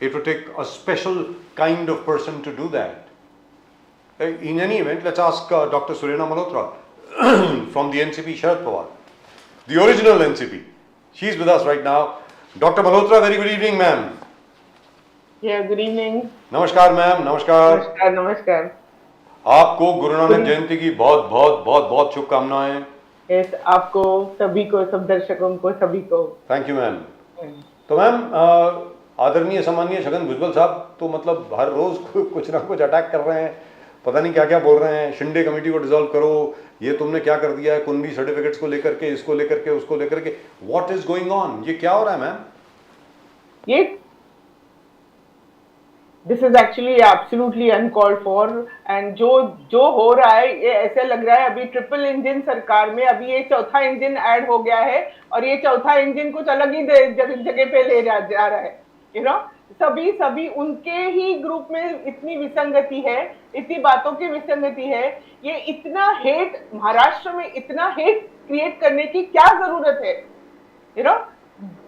It would take a special kind of person to do that. In any event, let's ask Dr. Supriya Malhotra from the NCP Sharad Pawar, the original NCP. She's with us right now. Dr. Malhotra, very good evening, ma'am. Yeah, good evening. नमस्कार ma'am, नमस्कार. नमस्कार नमस्कार. आपको गुरु नानक जयंती की बहुत बहुत बहुत बहुत शुभकामनाएं. Yes, आपको सभी को, सब दर्शकों को, सभी को. Thank you ma'am. तो मैम, आदरणीय सम्मानीय छगन भुजबल साहब तो मतलब हर रोज कुछ ना कुछ अटैक कर रहे हैं, पता नहीं क्या क्या बोल रहे हैं. शिंदे कमेटी को डिसॉल्व करो, ये तुमने क्या कर दिया है, कुंभी सर्टिफिकेट्स को लेकर के, इसको लेकर के, उसको लेकर के. What is going on? ये क्या हो रहा है मैम? ये this is actually absolutely uncalled for. And जो हो रहा है, ये ऐसे लग रहा है अभी ट्रिपल इंजन सरकार में अभी ये चौथा इंजन ऐड हो गया है और ये चौथा इंजन कुछ अलग ही जगह पे ले जा रहा है. यू नो, सभी उनके ही ग्रुप में इतनी विसंगति है, इतनी बातों की विसंगति है. ये इतना हेट, महाराष्ट्र में इतना हेट क्रिएट करने की क्या जरूरत है? यू नो,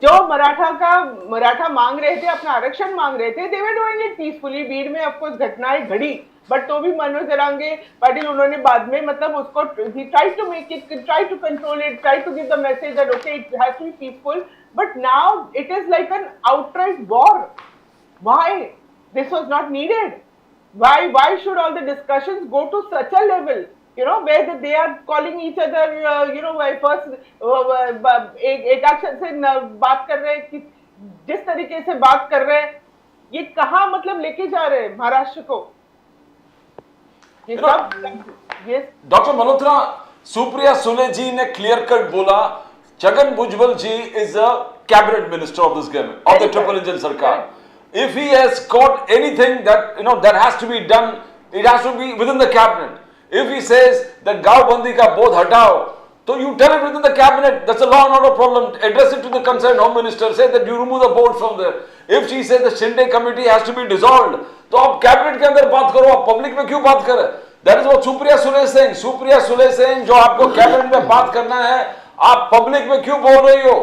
जो मराठा मांग रहे थे, अपना आरक्षण मांग रहे थे, दे वर डूइंग इट पीसफुली. भीड़ में ऑफकोर्स घटनाएं घड़ी, बट तो भी मनोज जरांगे पाटिल उन्होंने बाद में मतलब उसको he tried to make it, tried to control it, tried to give the message that okay, it has to be peaceful, but now it is like an outright war. Why? This was not needed. Why should all the discussions go to such a level? You know, where they are calling each other, you know, first एक अक्षर से बात कर रहे हैं कि जिस तरीके से बात कर रहे हैं, ये कहाँ मतलब लेके जा रहे हैं महाराष्ट्र को? ये सब ये डॉक्टर मल्होत्रा, सुप्रिया सुले जी ने क्लियर कट बोला Chhagan Bhujbal ji is a cabinet minister of this government of the triple engine सरकार. If he has got anything that that has to be done, it has to be within the cabinet. If he says that gaon bandi ka bodh hatao, so you tell it within the cabinet. That's a law and order problem. Address it to the concerned home minister. Say that you remove the board from there. If she says the Shinde committee has to be dissolved, तो आप cabinet के अंदर बात करो, आप public में क्यों बात करें? That is what Supriya Sule is saying. Supriya Sule is saying जो आपको cabinet में बात करना है, आप public में क्यों बोल रही हो?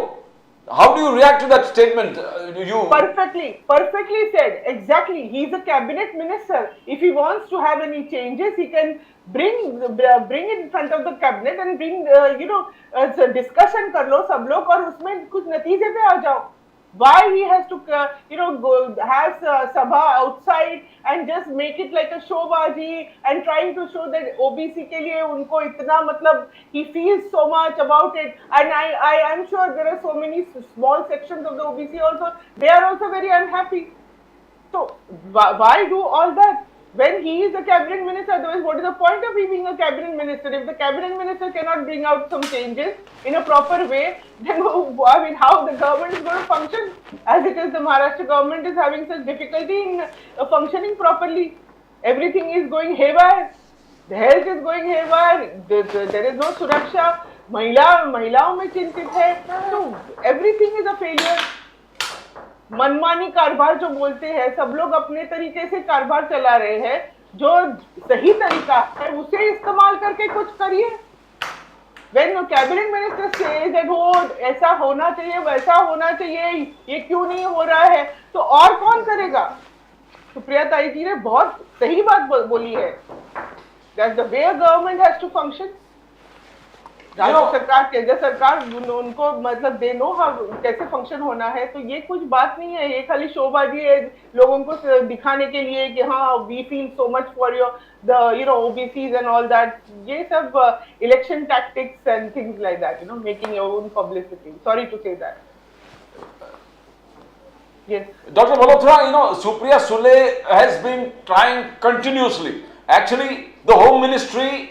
How do you react to that statement? You perfectly said. Exactly. He is a cabinet minister. If he wants to have any changes, he can bring it in front of the cabinet and bring discussion कर लो सब लोग और उसमें कुछ नतीजे पे आ जाओ. Why he has to go have sabha outside and just make it like a showbazi and trying to show that OBC के लिए उनको इतना मतलब he feels so much about it. And I am sure there are so many small sections of the OBC also, they are also very unhappy. So why do all that when he is a cabinet minister? Otherwise, what is the point of he being a cabinet minister? If the cabinet minister cannot bring out some changes in a proper way, then I mean, how the government is going to function? As it is, the Maharashtra government is having such difficulty in functioning properly. Everything is going haywire. The health is going haywire. There is no suraksha. महिलाओं में चिंतित है. So everything is a failure. मनमानी कारभार जो बोलते हैं, सब लोग अपने तरीके से कारभार चला रहे हैं. जो सही तरीका है उसे इस्तेमाल करके कुछ करिए. When the cabinet minister says that हो ऐसा होना चाहिए, वैसा होना चाहिए, ये क्यों नहीं हो रहा है, तो और कौन करेगा? सुप्रिया ताई जी ने बहुत सही बात बोली है. That's the way a government has to function. राज्य सरकार, केंद्र सरकार, उनको मतलब दे नो कैसे फंक्शन होना है. तो ये कुछ बात नहीं है, ये खाली शोबाजी है लोगों को दिखाने के लिए कि हाँ we feel so much for your the OBCs and all that. ये सब election tactics and things like that, making your own publicity. Sorry to say that. Yes. Dr. Malhotra, Supriya Sule has been trying continuously. Actually, the Home Ministry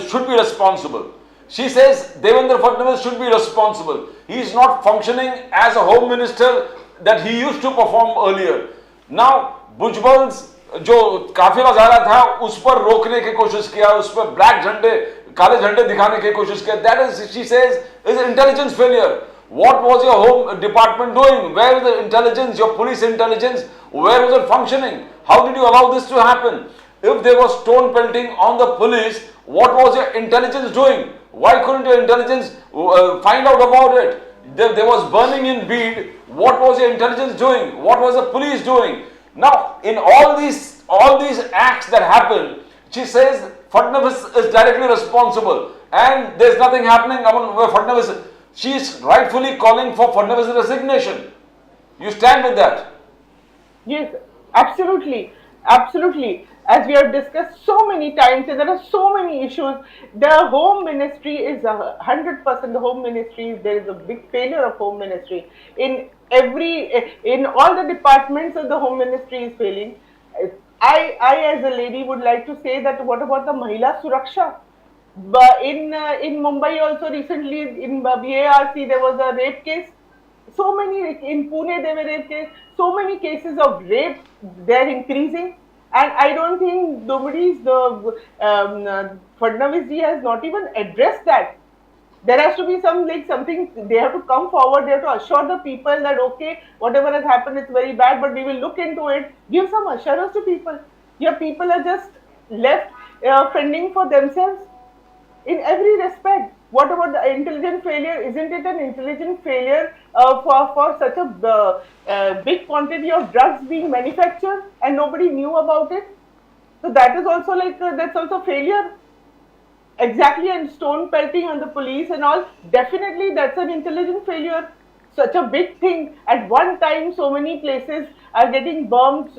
should be responsible. She says Devendra Fadnavis should be responsible. He is not functioning as a home minister that he used to perform earlier. Now, Bhujbal's जो काफिला जा रहा था उस पर रोकने की कोशिश किया, उस पर ब्लैक झंडे, काले झंडे दिखाने की कोशिश किया. That is, she says, is intelligence failure. What was your home department doing? Where was the intelligence, your police intelligence? Where was it functioning? How did you allow this to happen? If there was stone pelting on the police, what was your intelligence doing? Why couldn't your intelligence find out about it? There was burning in Bid. What was your intelligence doing? What was the police doing? Now, in all these acts that happen, she says Fadnavis is directly responsible, and there's nothing happening among where Fadnavis. She is rightfully calling for Fadnavis' resignation. You stand with that? Yes, absolutely, absolutely. As we have discussed so many times, and there are so many issues. The Home Ministry is 100%. The Home Ministry, there is a big failure of Home Ministry in all the departments of the Home Ministry is failing. I as a lady would like to say that what about the Mahila Suraksha? But in Mumbai also recently in BARC there was a rape case. So many in Pune there were rape cases. So many cases of rape they are increasing, and I don't think Fadnavis ji has not even addressed that. There has to be something they have to come forward. They have to assure the people that okay, whatever has happened is very bad, but we will look into it. Give some assurance to people. Your people are just left fending for themselves in every respect. What about the intelligent failure? Isn't it an intelligent failure for such a big quantity of drugs being manufactured and nobody knew about it? So that is also that's also failure. Exactly, and stone pelting on the police and all. Definitely, that's an intelligent failure. Such a big thing. At one time, so many places are getting burned.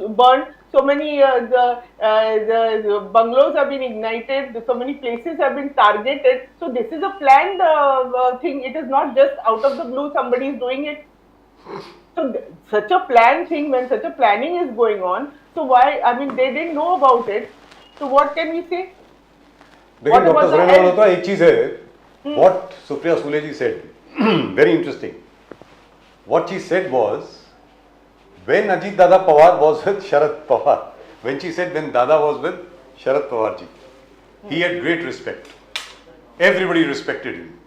So many the bungalows have been ignited. So many places have been targeted. So this is a planned thing. It is not just out of the blue somebody is doing it. So such a planned thing, when such a planning is going on. So why? I mean, they didn't know about it. So what can we say? लेकिन doctor Surendra Malhotra एक चीज है, what Supriya Sule ji said, very interesting. What she said was, when Ajit Dada Pawar was with Sharad Pawar, when she said when Dada was with Sharad Pawar ji, he had great respect. Everybody respected him.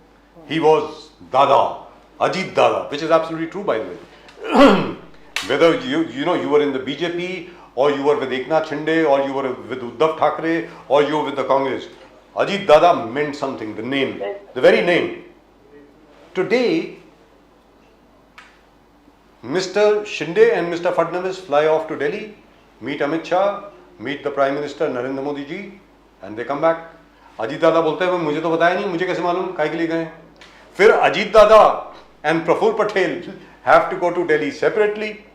He was Dada, Ajit Dada, which is absolutely true, by the way. Whether you were in the BJP or you were with Eknath Shinde or you were with Uddhav Thackeray or you were with the Congress, Ajit Dada meant something, the name, the very name. Today, Mr. Shinde and Mr. Fadnavis fly off to Delhi, meet Amit Shah, meet the Prime Minister Narendra Modi ji, and they come back. Ajit Dada बोलते हैं मुझे तो बताया नहीं, मुझे कैसे मालूम काहे के लिए गए? फिर Ajit Dada and Praful Patel have to go to Delhi separately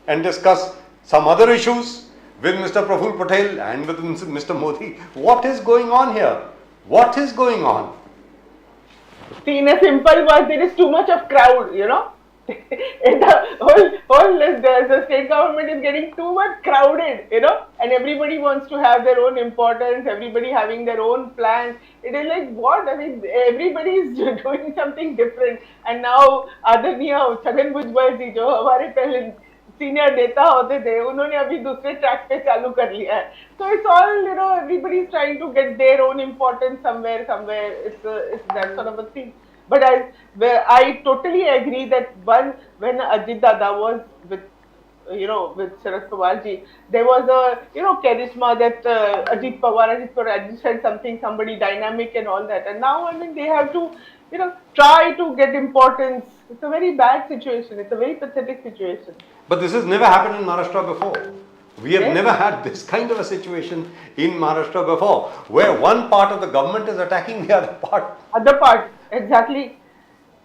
and discuss some other issues with Mr. Praful Patel and with Mr. Modi. What is going on here? What is going on? See, in a simple word, there is too much of crowd, you know. The state government is getting too much crowded, you know, and everybody wants to have their own importance, everybody having their own plans. It is like what? I mean, everybody is doing something different. And now, Adaniya, Chhagan Bhujbal ji, जो हमारे पहले senior नेता होते थे, उन्होंने अभी दूसरे track पे चालू कर लिया है. So it's all, you know, everybody is trying to get their own importance somewhere. It's that sort of a thing. But I totally agree that when Ajit Dada was with Sharad Pawar ji, there was a charisma that Ajit Pawar said something, somebody dynamic and all that. And now I mean they have to try to get importance. It's a very bad situation. It's a very pathetic situation. But this has never happened in Maharashtra before. We have never had this kind of a situation in Maharashtra before, where one part of the government is attacking the other part. Other part, exactly.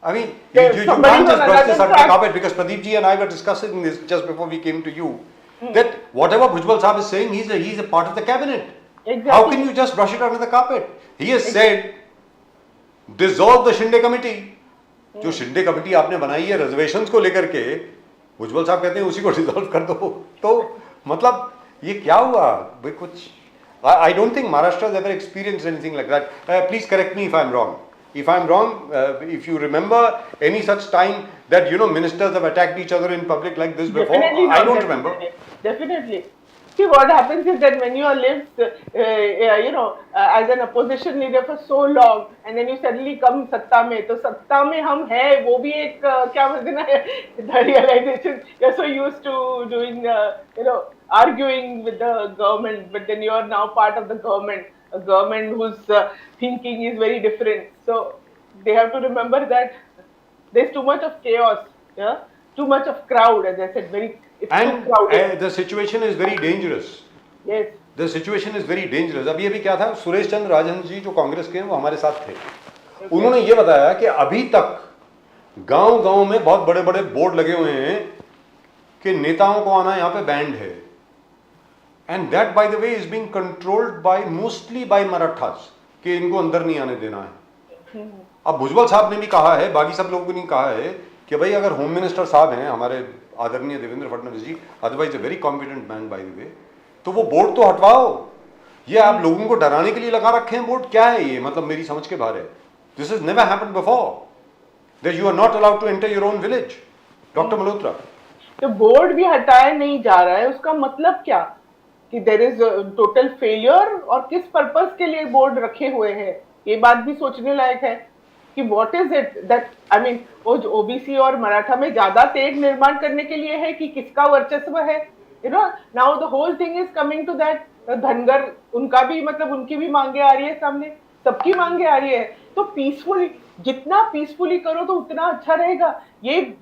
I mean, you can't just brush this under the carpet, because Pradeep ji and I were discussing this just before we came to you, that whatever Bhujbal Sahab is saying, he's a part of the cabinet. Exactly. How can you just brush it under the carpet? He has said, dissolve the Shinde committee. जो Shinde committee आपने बनाई है reservations को लेकर के, भुजबल साहब कहते हैं उसी को डिसॉल्व कर दो. तो मतलब ये क्या हुआ? कुछ I don't think Maharashtra has ever experienced anything like that. Please correct me if I'm wrong. If I'm wrong, if you remember any such time that ministers have attacked each other in public like this before, I don't remember. Definitely. See, what happens is that when you are lived, as an opposition leader for so long, and then you suddenly come सत्ता में, तो सत्ता में हम हैं, वो भी एक क्या बोलते हैं the realization. You're so used to doing, arguing with the government, but then you are now part of the government, a government whose thinking is very different. So they have to remember that there's too much of chaos. Yeah. too much of crowd, as I said, it's too And crowded. the situation is very dangerous. Yes. The situation is very dangerous. अभी अभी क्या था, सुरेश चंद्र राजन जी जो कांग्रेस के हैं वो हमारे साथ थे. उन्होंने ये बताया कि अभी तक गांव गांव में बहुत बड़े बड़े बोर्ड लगे हुए हैं कि नेताओं को आना यहाँ पे बैंड है. And that bye the way is being controlled by mostly bye Marathas, कि इनको अंदर नहीं आने देना है. अब भुजबल साहब ने भी कहा है, बाकी सब लोगों ने कहा है कि भाई अगर होम मिनिस्टर साहब हैं हमारे आदरणीय Devendra Fadnavis ji, otherwise a very competent man by the way, तो वो बोर्ड तो हटवाओ. ये आप लोगों को डराने के लिए लगा रखे हैं बोर्ड, क्या है ये? मतलब मेरी समझ के बाहर है. This is never happened before that you are not allowed to enter your own village. Doctor Malhotra, तो बोर्ड भी हटाया नहीं जा रहा है, उसका मतलब क्या कि देयर इज टोटल फेलियर, और किस पर्पस के लिए बोर्ड रखे हुए हैं, ये बात भी सोचने लायक है कि what is it that, I mean वो ओबीसी और मराठा में ज्यादा तेज निर्माण करने के लिए है कि किसका वर्चस्व है. You know, now the whole thing is coming to that. Dhangar, उनका भी मतलब उनकी भी मांगे आ रही है सामने, सबकी मांगे आ रही है. तो पीसफुली, जितना पीसफुली करो तो उतना अच्छा रहेगा. ये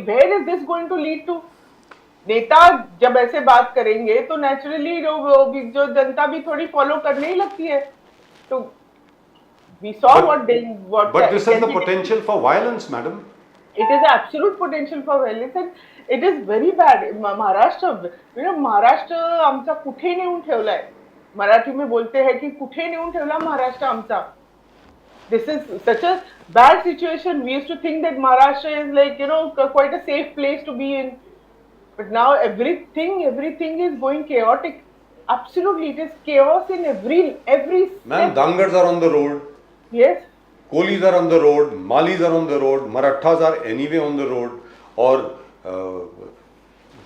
where is this going to lead to? नेता जब ऐसे बात करेंगे तो नेचुरली जो जनता भी थोड़ी फॉलो करने ही लगती है. तो we saw what but this is the potential for violence, madam. It is absolute potential for violence and it is very bad. Maharashtra आमचा कुठे नेऊन ठेवलाय. मराठी में बोलते हैं कि कुठे नेऊन ठेवला महाराष्ट्र आमचा. This is such a bad situation. We used to think that Maharashtra is like, quite a safe place to be in. But now everything is going chaotic. Absolutely, it is chaos in every Ma'am, Dangars are on the road. Yes. Kolis are on the road, Malis are on the road, Marathas are anyway on the road. और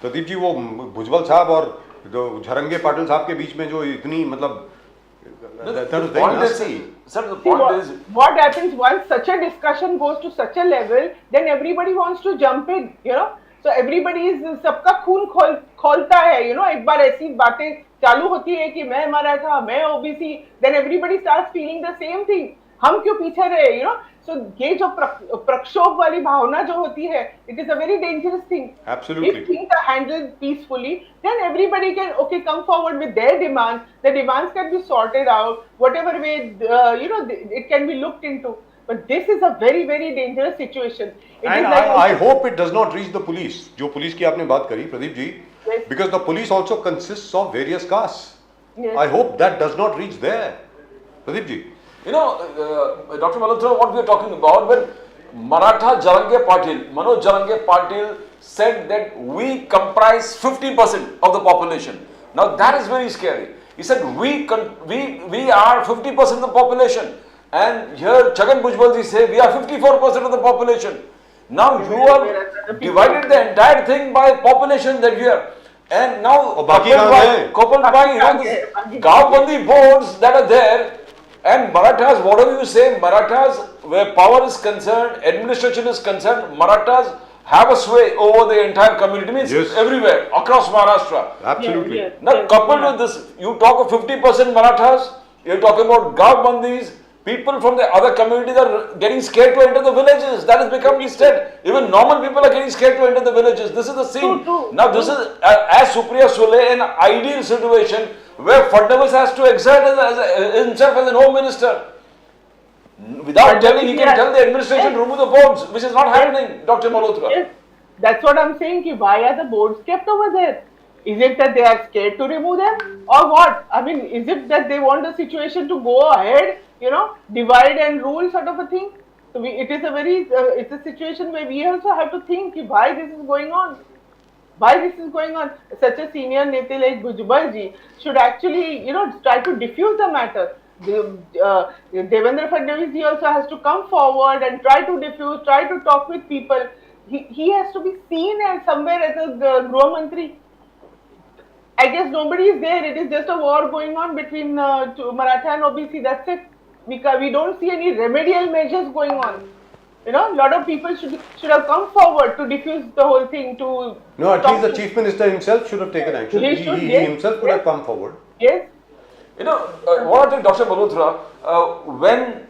प्रदीप जी, वो भुजबल साहब और जो झरंगे पाटिल साहब के बीच में जो इतनी मतलब what happens once such a discussion goes to such a level, then everybody wants to jump in, so everybody is, सबका खून खोलता है. एक बार ऐसी बातें चालू होती है कि मैं मराठा, मैं OBC, then everybody starts feeling the same thing. हम क्यों पीछे रहे, so ये जो प्रक्षोभ वाली भावना जो होती है, it is a very dangerous thing. Absolutely. If things are handled peacefully, then everybody can come forward with their demands. The demands can be sorted out, whatever way it can be looked into. But this is a very, very dangerous situation. And I hope it does not reach the police. जो police की आपने बात करी Pradeep ji, Yes. because the police also consists of various castes. Yes. I hope that does not reach there. Pradeep ji, Dr. Malhotra, what we are talking about, when Maratha Manoj Jarange Patil said that we comprise 50% of the population. Now that is very scary. He said we are 50% of the population, and here Chhagan Bhujbal ji say we are 54% of the population. Now you are divided the entire thing by population that you have. And now coupled by Gaobandi boards that are there. And Marathas, whatever you say, Marathas, where power is concerned, administration is concerned, Marathas have a sway over the entire community, means Yes. everywhere, across Maharashtra. absolutely. Yes. Now, coupled with this, you talk of 50% Marathas, you're talking about Gaobandis, people from the other communities are getting scared to enter the villages. That has become the state. Even normal people are getting scared to enter the villages. This is the scene. True. Now, this is, as Supriya Sule, an ideal situation where Fadnavis has to exert himself as an home minister. Without telling, he can tell the administration to remove the boards, which is not happening, Dr. Malhotra. Yes. That's what I'm saying. Ki why are the boards kept over there? Is it that they are scared to remove them, or what? I mean, is it that they want the situation to go ahead, divide and rule sort of a thing? So it is it's a situation where we also have to think ki why this is going on. Why this is going on? Such a senior neta like Bhujbal ji should actually, try to diffuse the matter. Devendra Fadnavis ji also has to come forward and try to diffuse, try to talk with people. He has to be seen as somewhere as a Gruha Mantri. I guess nobody is there. It is just a war going on between Maratha and OBC. That's it. We don't see any remedial measures going on. A lot of people should have come forward to diffuse the whole thing. No, at least the chief minister himself should have taken action. He himself could have come forward. Yes. What I think, Dr. Malhotra, when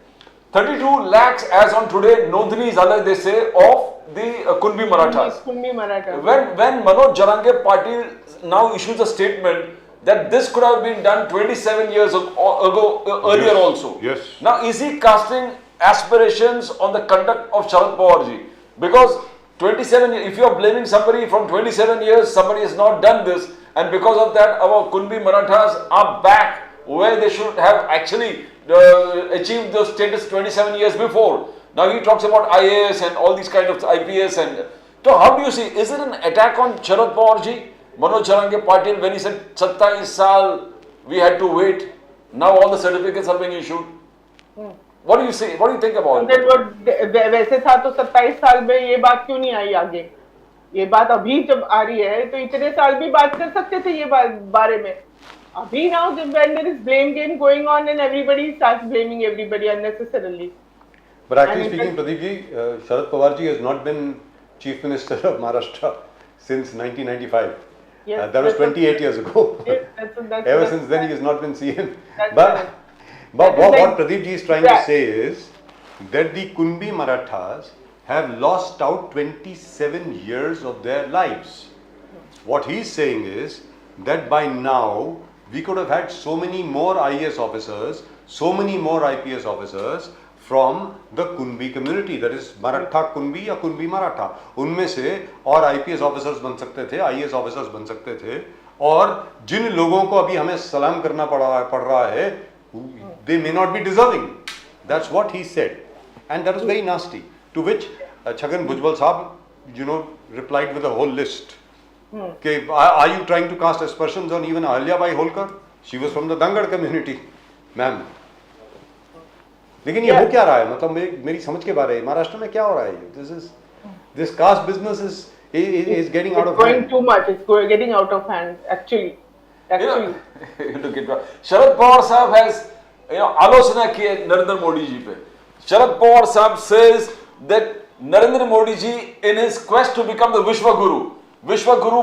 32 lakhs as on today, Nodhni Zala, they say, of the Kunbi Marathas. Kunbi Marathas. When Manoj Jarange Patil now issues a statement that this could have been done 27 years ago, earlier Yes, also. yes. Now, is he casting aspirations on the conduct of Sharad Pawarji? Because 27, if you are blaming somebody from 27 years, somebody has not done this, and because of that, our Kunbi Marathas are back where they should have actually achieved the status 27 years before. Now he talks about IAS and all these kind of IPS, and so how do you see, is it an attack on Sharad Pawarji, Manoj Jarange Patil, when he said 27 saal we had to wait, now all the certificates are being issued? What do you say? What do you think about it? वैसे था तो 27 साल में ये बात क्यों नहीं आई आगे? ये बात अभी जब आ रही है तो इतने साल भी बात कर सकते थे ये बारे में. Abhi now, when there is blame game going on and everybody starts blaming everybody unnecessarily. But actually speaking, Pradeep ji, Sharad Pawar ji has not been Chief Minister of Maharashtra since 1995. Yes, that was 28 years ago. Yes, Ever since then, he has not been CM. That's But correct. what Pradeep ji is trying to say is that the Kunbi Marathas have lost out 27 years of their lives. What he is saying is that by now, we could have had so many more IAS officers, so many more IPS officers from the Kunbi community, that is Maratha Kunbi या Kunbi Maratha. उनमें से और IPS officers बन सकते थे, IAS officers बन सकते थे, और जिन लोगों को अभी हमें सलाम करना पड़ रहा है, they may not be deserving. That's what he said, and that was very nasty. To which Chhagan Bhujbal Sahab, replied with a whole list. Okay, are you trying to cast aspersions on even Ahalya Bai Holkar? She was from the Dangad community, ma'am. लेकिन ये हो क्या रहा है, मतलब मेरी समझ के बारे में महाराष्ट्र में क्या हो रहा है? This caste business is getting out of hand. It's going too much. It's getting out of hand. Actually. Look at Sharad Pawar Sahab has आलोचना की है नरेंद्र मोदी जी पे. Sharad Pawar Sahab says that Narendra Modi ji, in his quest to become the Vishwa Guru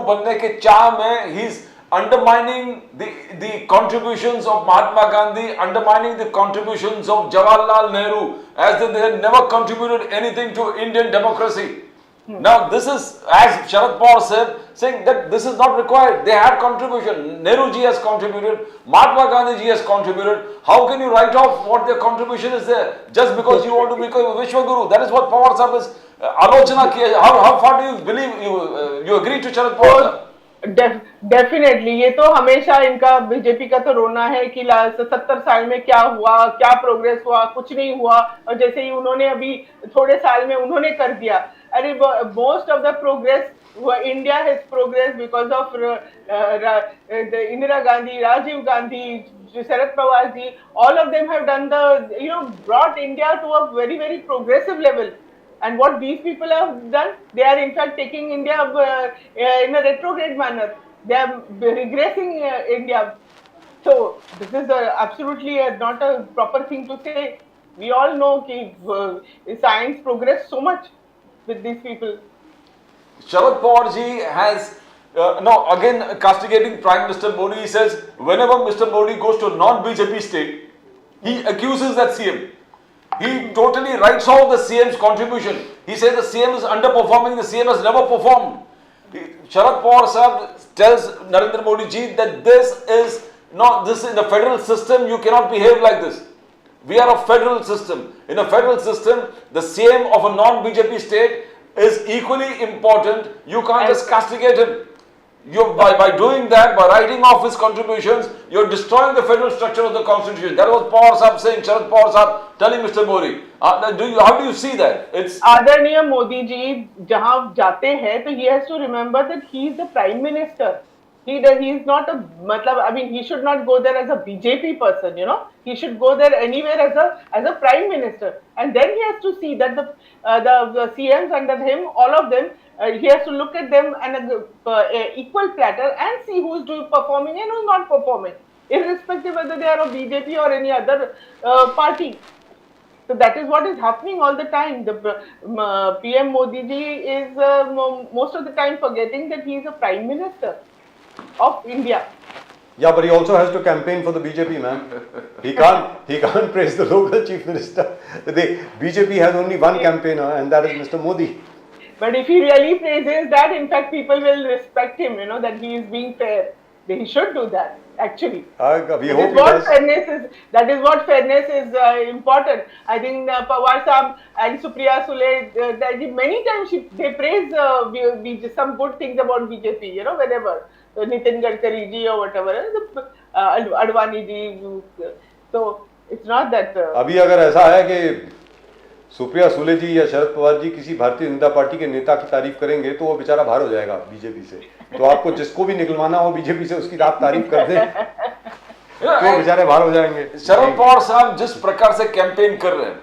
बनने के चाह में, he's undermining the contributions of Mahatma Gandhi, undermining the contributions of Jawaharlal Nehru, as they had never contributed anything to Indian democracy. Now this is, as Sharad Pawar said, saying that this is not required. They had contribution. Nehru ji has contributed, Mahatma Gandhi ji has contributed. How can you write off what their contribution is there just because you want to become a Vishwa Guru? That is what Pawar Sahab is आलोचना की है. How far do you believe, you agree to Sharad Pawar? Definitely ये तो हमेशा इनका BJP का तो रोना है कि 70 साल में क्या हुआ, क्या प्रोग्रेस हुआ, कुछ नहीं हुआ, और जैसे ही उन्होंने अभी थोड़े साल में उन्होंने कर दिया. अरे most of the progress India has progress because of Indira Gandhi, Rajiv Gandhi, Sharad Pawar ji, all of them have done the brought India to a very very progressive level. And what these people have done, they are in fact taking India in a retrograde manner. They are regressing India. So this is absolutely not a proper thing to say. We all know that science progressed so much with these people. Sharad Pawar ji has now again castigating Prime Minister Modi. He says whenever Mr. Modi goes to a non-BJP state, he accuses that CM. He totally writes off the CM's contribution. He says the CM is underperforming, the CM has never performed. Sharad Pawar Sahab tells Narendra Modi ji that this is not, this in the federal system, you cannot behave like this. We are a federal system. In a federal system, the CM of a non-BJP state is equally important. You can't just castigate him. By doing that, by writing off his contributions, you're destroying the federal structure of the constitution. That was Pawar Sahab saying, Sharad Pawar Sahab telling Mr. Modi. How do you see that? It's आदरणीय मोदी जी जहाँ जाते हैं तो he has to remember that he is the prime minister. He is not a he should not go there as a BJP person, He should go there anywhere as a prime minister, and then he has to see that the CMs under him, all of them, he has to look at them and equal platter and see who's performing and who's not performing, irrespective whether they are of BJP or any other party. So that is what is happening all the time. The PM Modi ji is most of the time forgetting that he is a prime minister of India. Yeah, but he also has to campaign for the BJP, man. He can't praise the local chief minister. The BJP has only one campaigner, and that is Mr. Modi. But if he really praises that, in fact, people will respect him, you know, that he is being fair. He should do that, actually. We hope he does. That is what fairness is important. I think Pawar Saab and Supriya Sule, many times they praise some good things about BJP, you know, whenever. Nitin Gadkari ji or whatever, Advani ji. So it's not that. अभी अगर ऐसा है कि सुप्रिया सुले जी या शरद पवार जी किसी Bharatiya Janata party के नेता की तारीफ करेंगे तो वो बेचारा बाहर हो जाएगा बीजेपी से। तो आपको जिसको भी निकलवाना हो बीजेपी से उसकी आप तारीफ कर दें तो बेचारे बाहर हो जाएंगे। शरद पवार साहब जिस प्रकार से कैंपेन कर रहे हैं,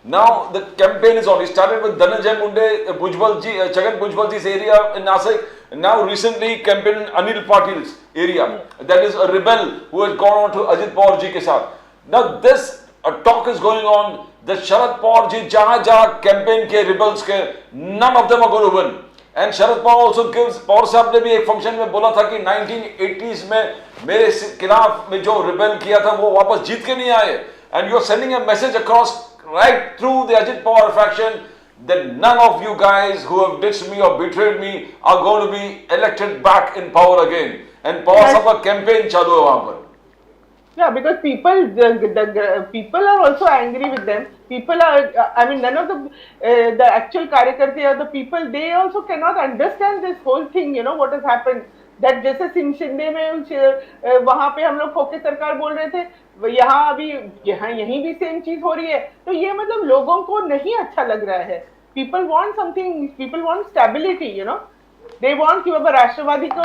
now the campaign is on. He started with Dhananjay Munde, Bhujbal ji, Chhagan Bhujbal ji's area in Nasik. Now recently campaign in Anil Patil's area. That is a rebel who has gone on to Ajit Pawar ji ke saath. Now this talk is going on that Sharad Pawar ji jahan campaign ke rebels ke, none of them are going to win. And Sharad Pawar also gives, Pawar साहब ने भी एक function में बोला था कि 1980s में मेरे खिलाफ में जो रिबेल किया था वो वापस जीत के नहीं आए. And you are sending a message across right through the Ajit Pawar faction that none of you guys who have ditched me or betrayed me are going to be elected back in power again. And Pawar साहब का campaign चालू है वहाँ पर. Yeah, because people are also angry with them. People are, I mean, none of the actual कार्यकर्ता or the people, they also cannot understand this whole thing, you know, what has happened. That जैसे शिंदे में वहाँ पे हम लोग खोके सरकार बोल रहे थे, यहाँ अभी यहीं भी सेम चीज हो रही है. तो ये मतलब लोगों को नहीं अच्छा लग रहा है. People want something, people want stability, you know. They want कि बाबा राष्ट्रवादी को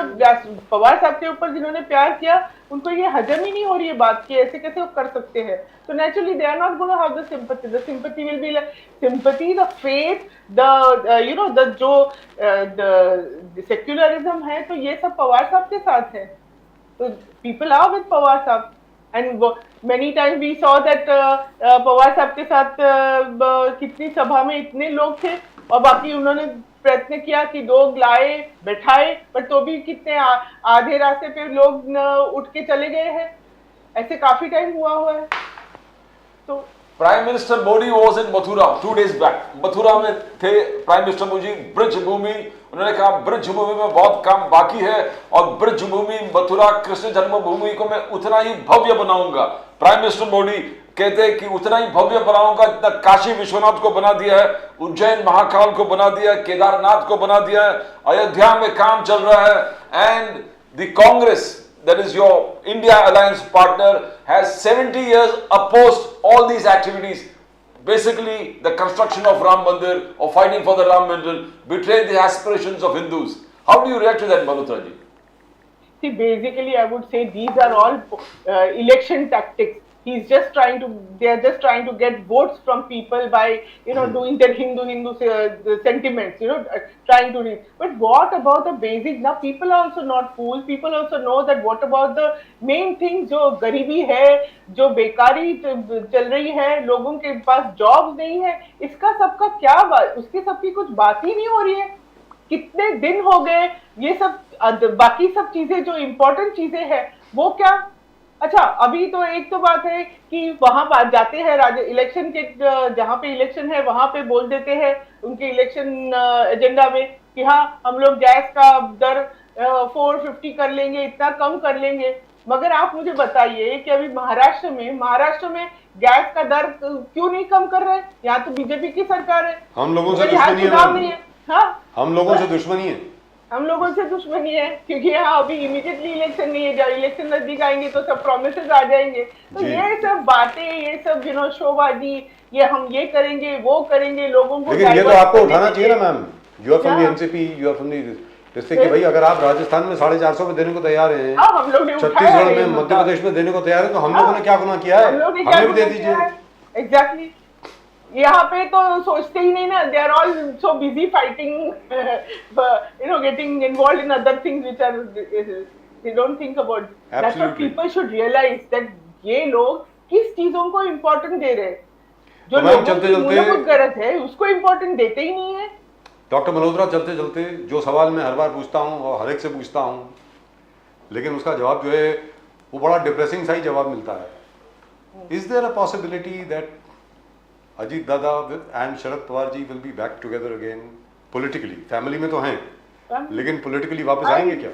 पवार साहब के ऊपर जिन्होंने प्यार किया उनको ये हजम ही नहीं हो रही है बात की ऐसे कैसे वो कर सकते हैं. तो naturally they are not going to have the sympathy. The sympathy will be like sympathy, the faith, the you know the जो the secularism है तो ये सब पवार साहब के साथ है. तो people are with पवार साहब. And many times we saw that Pawar साहब के साथ कितनी सभा में इतने लोग थे और बाकी उन्होंने प्रयत्न किया कि लोग लाए बैठाए पर तो भी कितने आधे रास्ते पे लोग उठ के चले गए हैं. ऐसे काफी टाइम हुआ है. तो prime minister Modi was in Mathura 2 days back. Mathura में थे प्राइम मिनिस्टर मोदी. ब्रज भूमि, उन्होंने कहा ब्रज भूमि में बहुत काम बाकी है और ब्रज भूमि मथुरा कृष्ण जन्मभूमि को मैं उतना ही भव्य बनाऊंगा. प्राइम मिनिस्टर मोदी कहते हैं कि उतना ही भव्य बनाऊंगा जितना काशी विश्वनाथ को बना दिया है, उज्जैन महाकाल को बना दिया है, केदारनाथ को बना दिया है, अयोध्या में काम चल रहा है. And the Congress, that is your India alliance partner, has 70 years opposed all these activities. Basically the construction of Ram Mandir or fighting for the Ram Mandir, betrayed the aspirations of Hindus. How do you react to that, Malhotra ji? See, basically I would say these are all election tactics. He's just trying to, they are just trying to get votes from people by, you know, doing their Hindu sentiments, you know, trying to read. But what about the basic? Now people are also not fools. People also know that what about the main thing, जो गरीबी है, जो बेकारी चल रही है, लोगों के पास जॉब्स नहीं है, इसका सबका क्या बात, उसकी सबकी कुछ बात ही नहीं हो रही है. कितने दिन हो गए ये सब बाकी सब चीजें जो इम्पोर्टेंट चीजें हैं वो क्या. अच्छा, अभी तो एक तो बात है कि वहां जाते हैं इलेक्शन के, जहां पे इलेक्शन है वहां पे बोल देते हैं उनके इलेक्शन एजेंडा में कि हाँ हम लोग गैस का दर 450 कर लेंगे, इतना कम कर लेंगे. मगर आप मुझे बताइए कि अभी महाराष्ट्र में गैस का दर क्यों नहीं कम कर रहे? यहाँ तो बीजेपी की सरकार है. हम लोगों से दुश्मनी है. हाँ, हम लोगों से दुश्मनी है. हम लोगों से दुश्मनी है क्योंकि यहाँ अभी इमीडिएटली इलेक्शन नहीं है. जब इलेक्शन नजदीक आएंगे तो सब प्रोमिसेस आ जाएंगे. तो ये सब बातें, ये सब यू नो शोबाजी, ये हम ये करेंगे वो करेंगे लोगों को. लेकिन ये तो आपको उठाना चाहिए ना ma'am. You are from the NCP, you are from the, जिससे कि भाई अगर आप राजस्थान में 450 में देने को तैयार हैं, हम लोग ने छत्तीसगढ़ में, मध्य प्रदेश में देने को तैयार है, तो हम लोगों ने क्या गुनाह किया है? हमें भी दे दीजिए. एग्जैक्टली. यहाँ पे तो सोचते ही नहीं ना. They are all so busy fighting, you know, getting involve in other things which are, they don't think about. That's what people should realise, that ये लोग किस चीजों को इम्पोर्टेंट दे रहे हैं. जो लोगों की मूलभूत गरज है उसको इम्पोर्टेंट देते ही नहीं है. डॉक्टर मल्होत्रा, चलते चलते जो सवाल मैं हर बार पूछता हूँ और हर एक से पूछता हूँ, लेकिन उसका जवाब जो है वो बड़ा डिप्रेसिंग सा ही जवाब मिलता है। Is there a possibility that Ajit Dada and Sharad Pawar ji will be back together again politically? Family में तो हैं, लेकिन पॉलिटिकली वापस आएंगे क्या?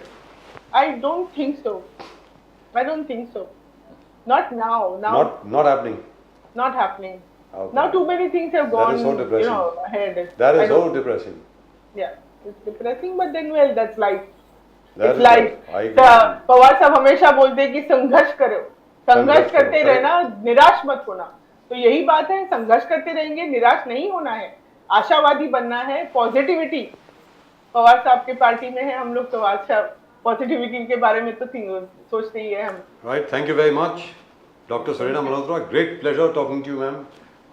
I don't think so. I don't think so. Not now. Not happening. Not happening. Okay. Now too many things have gone, That is so depressing. ahead. That I is so don't- depressing. Yeah, it's depressing, but then well, that's life. That It's is life. I agree. Pawar साहब हमेशा बोलते हैं कि संघर्ष करो, संघर्ष संघर्ष करते करो, रहना, निराश मत होना। तो यही बात है, संघर्ष करते रहेंगे, निराश नहीं होना है, आशावादी बनना है, पॉजिटिविटी पवार साहब के पार्टी में है हम लोग, तो अच्छा पॉजिटिविटी के बारे में तो सोचते ही है हम। Right, thank you very much, Dr. Supriya Malhotra. Great pleasure talking to you, ma'am.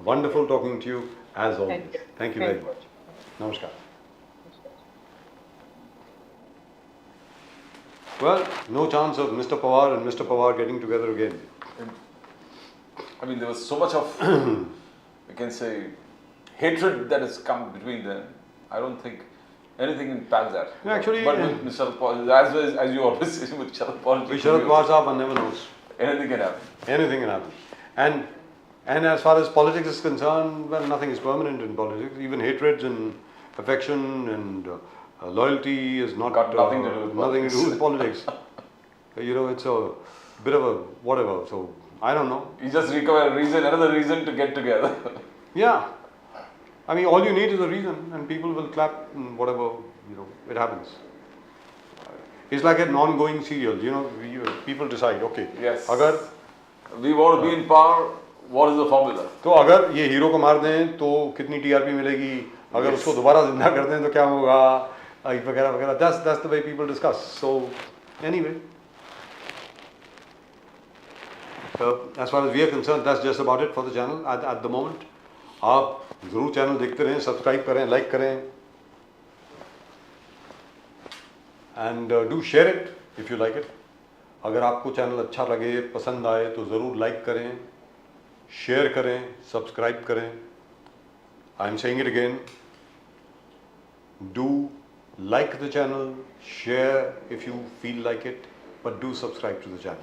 Wonderful talking to you as always. Thank you. Thank you very Thank you. much. Namaskar. Well, no chance of Mr. Pawar and Mr. Pawar getting together again. I mean, there was so much of, we can say, hatred that has come between them. I don't think anything impacts that. No, actually, but with Mr. Paul, as you always say with Sharad Paul, With Sharad Pawar Saab, one never knows. anything can happen. Anything can happen. And as far as politics is concerned, well, nothing is permanent in politics. Even hatreds and affection and loyalty is not Got nothing to do with nothing to do with politics. It's a bit of a whatever. So I don't know. You just recover another reason to get together. Yeah, I mean, all you need is a reason, and people will clap. And whatever it happens. It's like an ongoing serial. People decide. Okay. Yes. अगर We want to be in power. What is the formula? तो अगर ये hero को मार दें तो कितनी TRP मिलेगी, अगर उसको दोबारा जिंदा कर दें तो क्या होगा, वगैरह वगैरह. That's the way people discuss. So anyway, as far as we are concerned, that's just about it for the channel at the moment. आप जरूर चैनल देखते रहें, सब्सक्राइब करें, लाइक करें, and do share it if you like it. अगर आपको channel अच्छा लगे, पसंद आए तो ज़रूर लाइक करें, शेयर करें, सब्सक्राइब करें. I am saying it again, do like the channel, share if you feel like it, but do subscribe to the channel.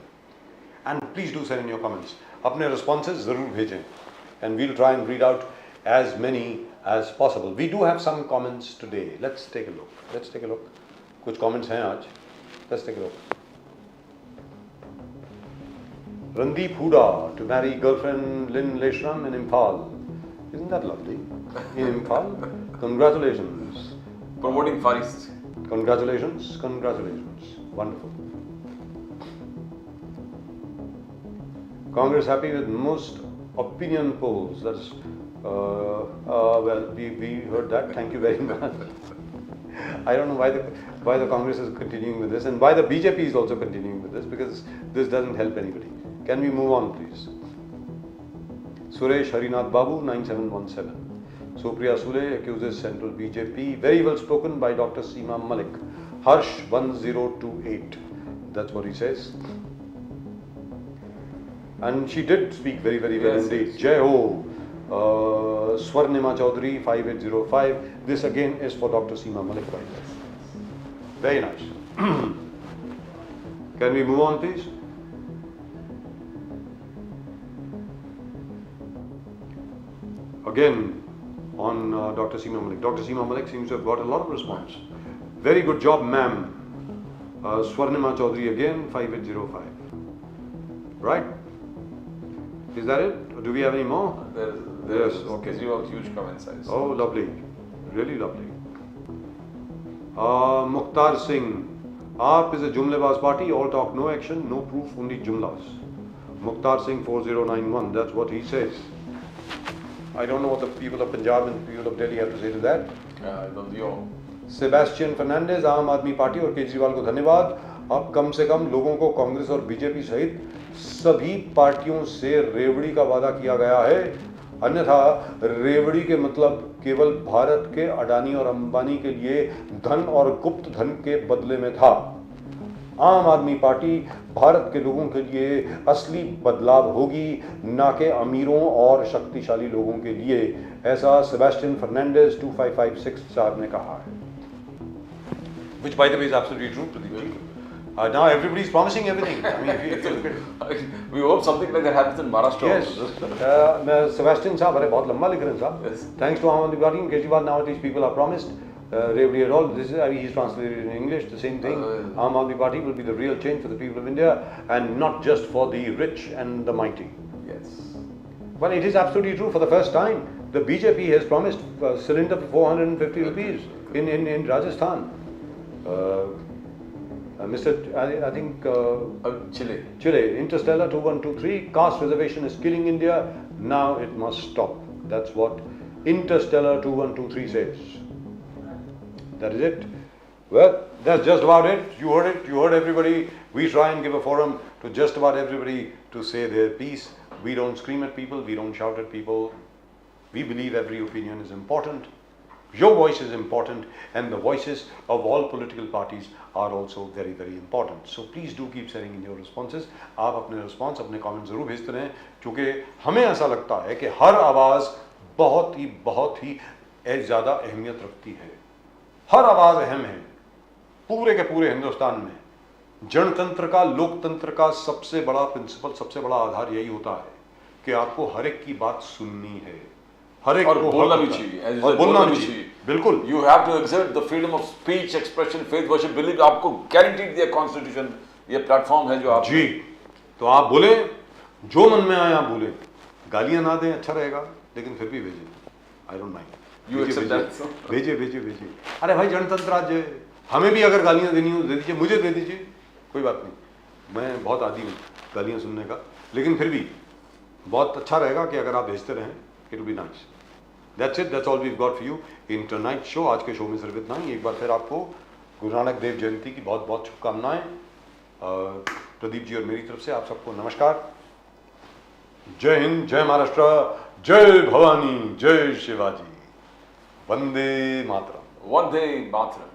And please do send in your comments. अपने responses ज़रूर भेजें, and we'll try and read out as many as possible. We do have some comments today. Let's take a look. कुछ comments हैं आज. Let's take a look. Randeep Huda to marry girlfriend Lynn Leshram in Imphal. Isn't that lovely? In Imphal? Congratulations. Promoting Far East. Congratulations. Wonderful. Congress happy with most opinion polls. That's well, we heard that. Thank you very much. I don't know why the Congress is continuing with this, and why the BJP is also continuing with this, because this doesn't help anybody. Can we move on, please? Suresh Harinath Babu 9717. Supriya Sule accuses central BJP. Very well spoken by Dr. Seema Malik. Harsh 1028. That's what he says. And she did speak very, very well indeed. Yes. Jai Ho. Swarnima Chaudhary 5805. This again is for Dr. Seema Malik. Very nice. Can we move on, please? Again, on Dr. Seema Malik. Dr. Seema Malik seems to have got a lot of response. Very good job, ma'am. Swarnima Chaudhary again, 5805. Right? Is that it? Or do we have any more? Yes, okay. You have huge comment size. Oh, lovely. Really lovely. Mukhtar Singh. AAP is a Jumlebaz party. All talk, no action, no proof, only Jumlas. Mukhtar Singh 4091. That's what he says. I don't know what the people of Punjab and people of Delhi have to say to that. I don't know. Sebastian Fernandes, Aam Aadmi party और केजरीवाल को धन्यवाद. अब कम से कम लोगों को कांग्रेस और BJP सहित सभी पार्टियों से रेवड़ी का वादा किया गया है, अन्यथा रेवड़ी के मतलब केवल भारत के अडानी और अंबानी के लिए धन और गुप्त धन के बदले में था. आम आदमी पार्टी भारत के लोगों के लिए असली बदलाव होगी, ना कि अमीरों और शक्तिशाली लोगों के लिए, ऐसा सेबेस्टियन फर्नांडिस 2556 साहब ने कहा है. Which by the way is absolutely true, Pradeep ji. Now everybody is promising everything. I mean, if you look at We hope something like that happens in Maharashtra yes, also. Sebastian साहब अरे बहुत लंबा लिख रहे हैं साहब. Yes. Thanks to Aam Aadmi Party and Kejriwal, now these people are promised. Reverie at all. This is he's translated in English. The same thing. Aam Aadmi Party will be the real change for the people of India, and not just for the rich and the mighty. Yes. Well, it is absolutely true. For the first time, the BJP has promised a cylinder for 450 rupees in Rajasthan. Mr. I think Chile. Chile, Interstellar 2123, caste reservation is killing India. Now it must stop. That's what Interstellar 2123 says. That is it. Well, that's just about it. You heard it. You heard everybody. We try and give a forum to just about everybody to say their piece. We don't scream at people. We don't shout at people. We believe every opinion is important. Your voice is important, and the voices of all political parties are also very, very important. So please do keep sending in your responses. आप अपने response, अपने comments ज़रूर भेजते रहें, क्योंकि हमें ऐसा लगता है कि हर आवाज़ बहुत ही ज़्यादा अहमियत रखती है. हर आवाज़ अहम है पूरे के पूरे हिंदुस्तान में. जनतंत्र का, लोकतंत्र का सबसे बड़ा प्रिंसिपल, सबसे बड़ा आधार यही होता है कि आपको हर एक की बात सुननी है, हर एक और को बोलना हक भी होता है. चाहिए, और बोलना भी चाहिए, बिल्कुल. You have to exert the freedom of speech, expression, faith, worship, belief. आपको guaranteed दिया कॉन्स्टिट्यूशन, ये प्लेटफॉर्म है जो आप जी. तो आप बोले, जो मन में आए आप बोले. गालियां ना दें, अच्छा रहेगा, लेकिन फिर भी भेजें. I don't mind. You accept that? भेजिए. अरे भाई, जनतंत्र राज्य है. हमें भी अगर गालियां देनी हो दे दीजिए, मुझे दे दीजिए, कोई बात नहीं. मैं बहुत आदी हूँ गालियां सुनने का, लेकिन फिर भी बहुत अच्छा रहेगा कि अगर आप भेजते रहें. It will be nice. That's it. That's all we've got for you in tonight's show. आज के शो में सिर्फ इतना ही. एक बार फिर आपको गुरु नानक देव जयंती की बहुत बहुत शुभकामनाएं. प्रदीप जी और मेरी तरफ से आप सबको नमस्कार. जय हिंद, जय महाराष्ट्र, जय भवानी, जय शिवाजी, वंदे मातरम. Vande Mataram.